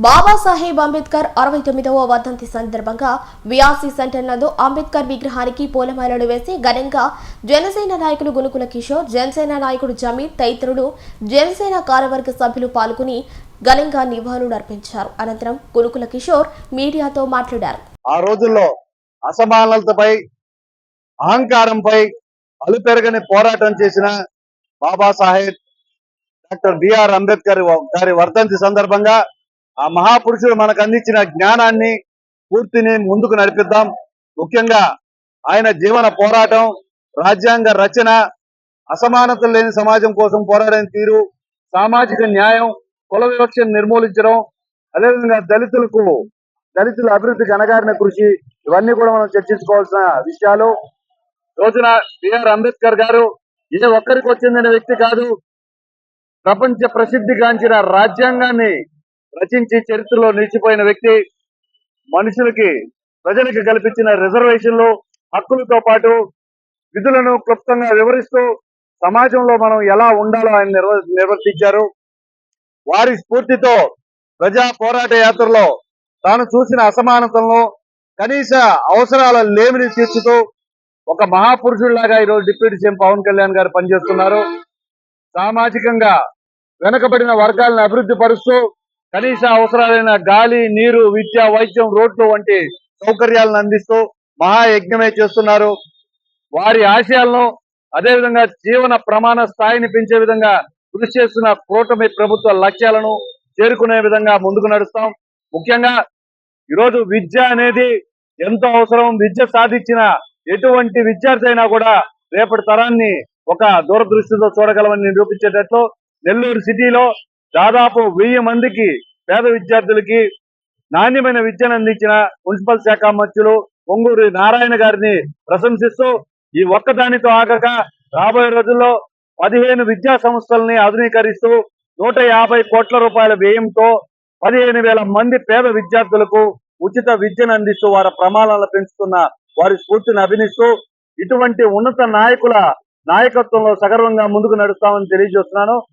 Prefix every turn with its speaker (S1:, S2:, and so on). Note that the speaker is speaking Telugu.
S1: బాబాసాహెబ్ అంబేద్కర్ 69వ వర్ధంతి సందర్భంగా విఆర్సీ సెంటర్ నందు అంబేద్కర్ విగ్రహానికి పూలమాలలు వేసి ఘనంగా జనసేన నాయకులు గునుకుల కిషోర్, జనసేన నాయకుడు జమీర్ తదితరులు జనసేన కార్యవర్గ సభ్యులు పాల్గొని ఘనంగా నివాళులు అర్పించారు. అనంతరం గునుకుల కిషోర్ మీడియాతో మాట్లాడారు.
S2: ఆ రోజుల్లో అసమానతపై, అహంకారంపై అలుపెరగని పోరాటం చేసిన బాబాసాహెబ్ డాక్టర్ బిఆర్ అంబేద్కర్ గారి వర్ధంతి సందర్భంగా ఆ మహాపురుషుడు మనకు అందించిన జ్ఞానాన్ని, పూర్తిని ముందుకు నడిపిద్దాం. ముఖ్యంగా ఆయన జీవన పోరాటం, రాజ్యాంగ రచన, అసమానతలు లేని సమాజం కోసం పోరాడిన తీరు, సామాజిక న్యాయం, కుల వివక్షను నిర్మూలించడం, అదేవిధంగా దళితుల అభివృద్ధికి అణగారిన కృషి, ఇవన్నీ కూడా మనం చర్చించుకోవాల్సిన విషయాలు. రోజున బిఆర్ అంబేద్కర్ గారు ఏ ఒక్కరికి వచ్చిందనే వ్యక్తి కాదు, ప్రపంచ ప్రసిద్ధిగాంచిన రాజ్యాంగాన్ని రచించి చరిత్రలో నిలిచిపోయిన వ్యక్తి. ప్రజలకు కల్పించిన రిజర్వేషన్లు, హక్కులతో పాటు విధులను క్లుప్తంగా వివరిస్తూ సమాజంలో మనం ఎలా ఉండాలో ఆయన నిర్వర్తించారు. వారి స్ఫూర్తితో ప్రజా పోరాట యాత్రలో తాను చూసిన అసమానతలను, కనీస అవసరాల లేమిని తీర్చుతూ ఒక మహాపురుషుడిలాగా ఈరోజు డిప్యూటీ సీఎం పవన్ కళ్యాణ్ గారు పనిచేస్తున్నారు. సామాజికంగా వెనుకబడిన వర్గాలను అభివృద్ధి పరుస్తూ కనీస అవసరాలైన గాలి, నీరు, విద్య, వైద్యం, రోడ్లు వంటి సౌకర్యాలను అందిస్తూ మహాయజ్ఞమే చేస్తున్నారు. వారి ఆశయాలను, అదేవిధంగా జీవన ప్రమాణ స్థాయిని పెంచే విధంగా కృషి చేస్తున్న కూటమి ప్రభుత్వ లక్ష్యాలను చేరుకునే విధంగా ముందుకు నడుస్తాం. ముఖ్యంగా ఈరోజు విద్య అనేది ఎంతో అవసరం. విద్య సాధించిన ఎటువంటి విద్యార్థి అయినా కూడా రేపటి తరాన్ని ఒక దూరదృష్టితో చూడగలమని నిరూపించేటట్లు నెల్లూరు సిటీలో దాదాపు 1000 మందికి పేద విద్యార్థులకి నాణ్యమైన విద్యను అందించిన మున్సిపల్ శాఖ మంత్రులు పొంగూరు నారాయణ గారిని ప్రశంసిస్తూ, ఈ ఒక్కదానితో ఆగక రాబోయే రోజుల్లో 15 విద్యా సంస్థల్ని ఆధునీకరిస్తూ 150 కోట్ల రూపాయల వ్యయంతో 15,000 మంది పేద విద్యార్థులకు ఉచిత విద్యను అందిస్తూ వారి ప్రమాణాలను పెంచుతున్న వారి స్ఫూర్తిని అభినిస్తూ ఇటువంటి ఉన్నత నాయకుల నాయకత్వంలో సగర్వంగా ముందుకు నడుస్తామని తెలియజేస్తున్నాను.